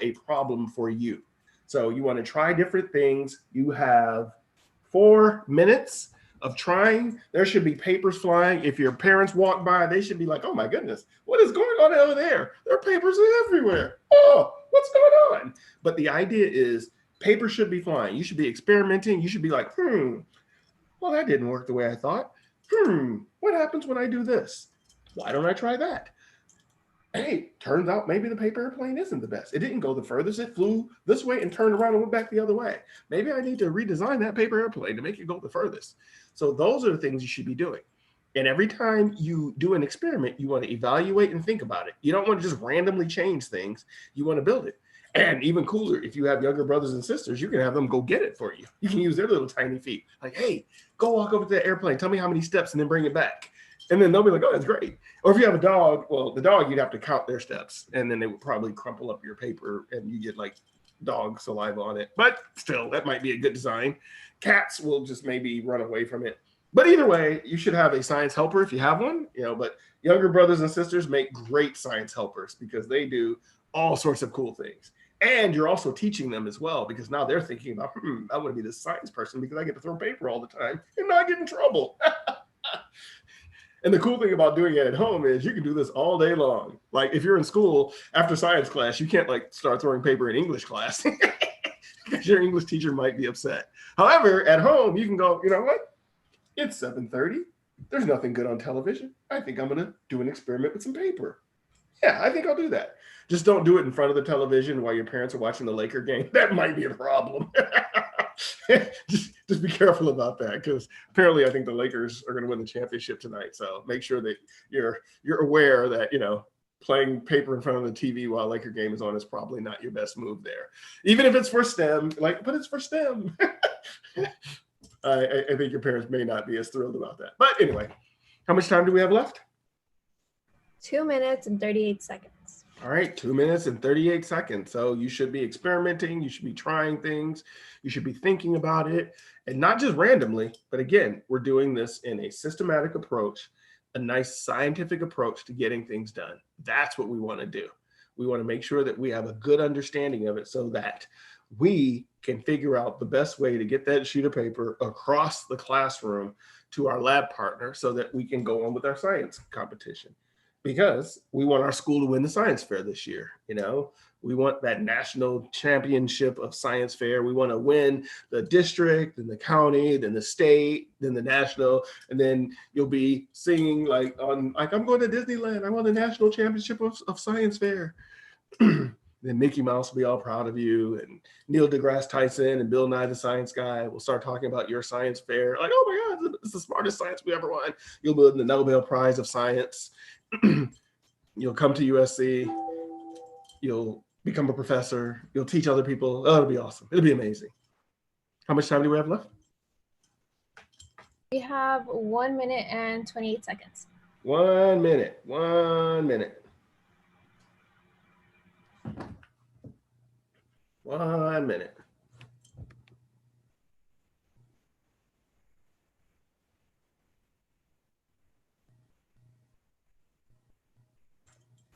a problem for you. So you want to try different things. You have 4 minutes of trying. There should be papers flying. If your parents walk by, they should be like, oh my goodness, what is going on over there? There are papers everywhere. Oh, what's going on? But the idea is paper should be flying. You should be experimenting. You should be like, well, that didn't work the way I thought. What happens when I do this? Why don't I try that? Hey, turns out maybe the paper airplane isn't the best. It didn't go the furthest. It flew this way and turned around and went back the other way. Maybe I need to redesign that paper airplane to make it go the furthest. So those are the things you should be doing. And every time you do an experiment, you want to evaluate and think about it. You don't want to just randomly change things. You want to build it. And even cooler, if you have younger brothers and sisters, you can have them go get it for you. You can use their little tiny feet. Like, hey, go walk over to the airplane. Tell me how many steps and then bring it back. And then they'll be like, oh, that's great. Or if you have a dog, well, the dog, you'd have to count their steps. And then they would probably crumple up your paper and you get like dog saliva on it. But still, that might be a good design. Cats will just maybe run away from it. But either way, you should have a science helper if you have one, but younger brothers and sisters make great science helpers because they do all sorts of cool things. And you're also teaching them as well because now they're thinking about, I want to be this science person because I get to throw paper all the time and not get in trouble. And the cool thing about doing it at home is you can do this all day long. Like if you're in school after science class, you can't like start throwing paper in English class because your English teacher might be upset. However, at home, you can go, you know what? It's 7:30. There's nothing good on television. I think I'm going to do an experiment with some paper. Yeah, I think I'll do that. Just don't do it in front of the television while your parents are watching the Laker game. That might be a problem. just be careful about that because apparently I think the Lakers are going to win the championship tonight. So make sure that you're aware that, playing paper in front of the TV while a Laker game is on is probably not your best move there. Even if it's for STEM, but it's for STEM. I think your parents may not be as thrilled about that. But anyway, how much time do we have left? 2 minutes and 38 seconds. All right, 2 minutes and 38 seconds. So you should be experimenting. You should be trying things. You should be thinking about it and not just randomly. But again, we're doing this in a systematic approach, a nice scientific approach to getting things done. That's what we want to do. We want to make sure that we have a good understanding of it so that we can figure out the best way to get that sheet of paper across the classroom to our lab partner so that we can go on with our science competition. Because we want our school to win the science fair this year. We want that national championship of science fair. We want to win the district, then the county, then the state, then the national, and then you'll be singing like I'm going to Disneyland. I won the national championship of science fair. Then Mickey Mouse will be all proud of you, and Neil deGrasse Tyson and Bill Nye the Science Guy will start talking about your science fair. Like, oh my God, it's the smartest science we ever won. You'll win the Nobel Prize of Science. You'll come to USC. You'll become a professor. You'll teach other people. Oh, it'll be awesome. It'll be amazing. How much time do we have left? We have 1 minute and 28 seconds. 1 minute. 1 minute. 1 minute.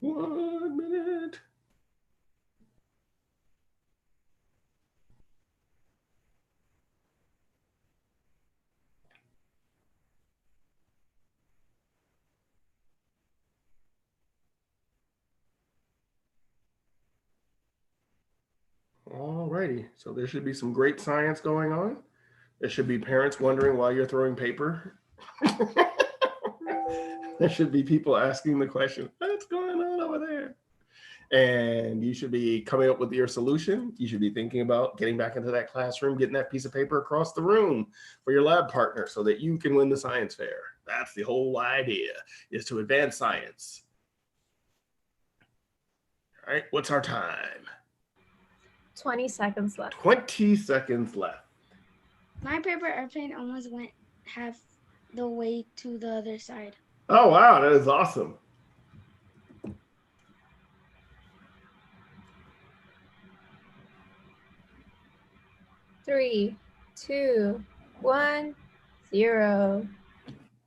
One minute. All righty. So there should be some great science going on. There should be parents wondering why you're throwing paper. There should be people asking the question, what's going on over there? And you should be coming up with your solution. You should be thinking about getting back into that classroom, getting that piece of paper across the room for your lab partner so that you can win the science fair. That's the whole idea, is to advance science. All right, what's our time? 20 seconds left. 20 seconds left. My paper airplane almost went half the way to the other side. Oh, wow, that is awesome. Three, 2, 1, 0.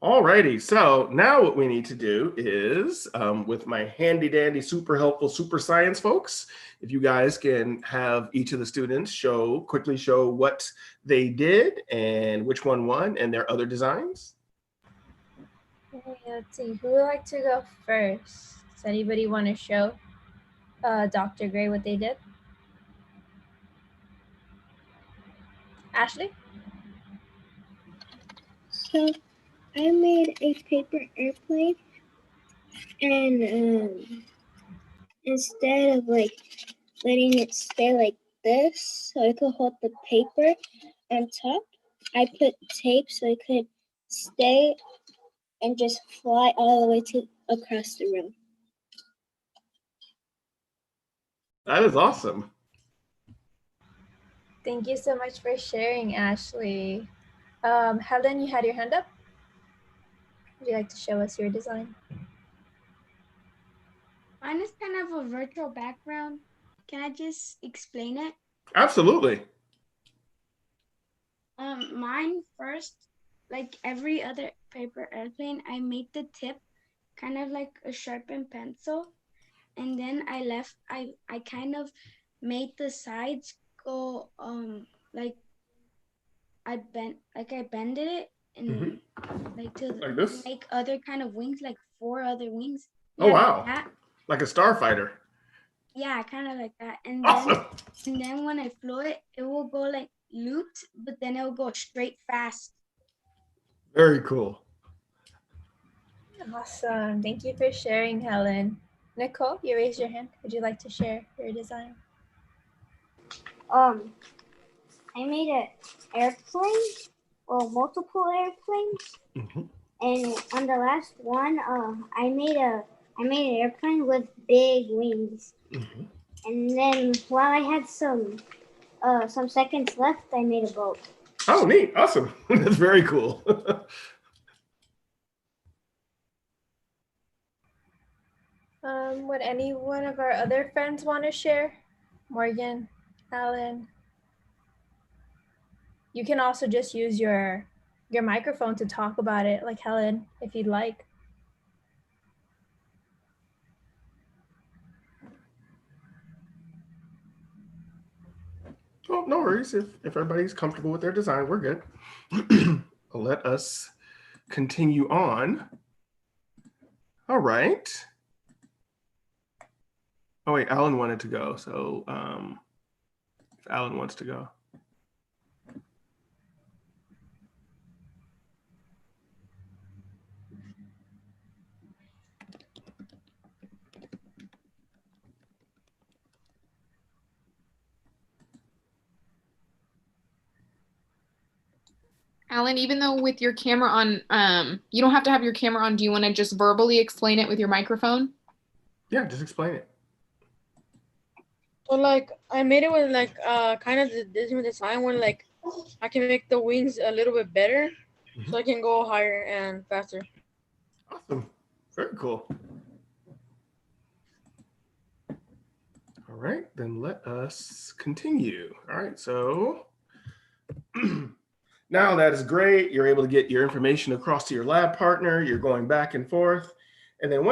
All righty. So now what we need to do is, with my handy dandy, super helpful, super science folks, if you guys can have each of the students quickly show what they did and which one won and their other designs. Okay, let's see. Who would like to go first? Does anybody want to show Dr. Gray what they did? Ashley? So I made a paper airplane, and instead of like letting it stay like this so I could hold the paper on top, I put tape so it could stay and just fly all the way to across the room. That is awesome. Thank you so much for sharing, Ashley. Helen, you had your hand up. Would you like to show us your design? Mine is kind of a virtual background. Can I just explain it? Absolutely. Mine first, like every other paper airplane, I made the tip kind of like a sharpened pencil, and then I kind of made the sides go like I bended it and like to Like this? make other kind of wings, like 4 other wings. Oh, Yeah, wow. like that. Like a starfighter. Yeah, kind of like that. Awesome. And then when I flew it, it will go like looped, but then it will go straight fast. Very cool. Awesome. Thank you for sharing, Helen. Nicole, you raised your hand. Would you like to share your design? I made an airplane, or multiple airplanes, and on the last one, I made an airplane with big wings. And then while I had some seconds left, I made a boat. Oh, neat. Awesome. That's very cool. Would any one of our other friends want to share? Morgan, Alan. You can also just use your microphone to talk about it, like Helen, if you'd like. Oh, no worries. If everybody's comfortable with their design, we're good. Let us continue on. All right. Oh, wait, Alan wanted to go. So if Alan wants to go. Alan, even though with your camera on, you don't have to have your camera on. Do you want to just verbally explain it with your microphone? Yeah, just explain it. So like I made it with like kind of the Disney design where like I can make the wings a little bit better so I can go higher and faster. Awesome. Very cool. All right, then let us continue. All right, so now that is great. You're able to get your information across to your lab partner. You're going back and forth. And then once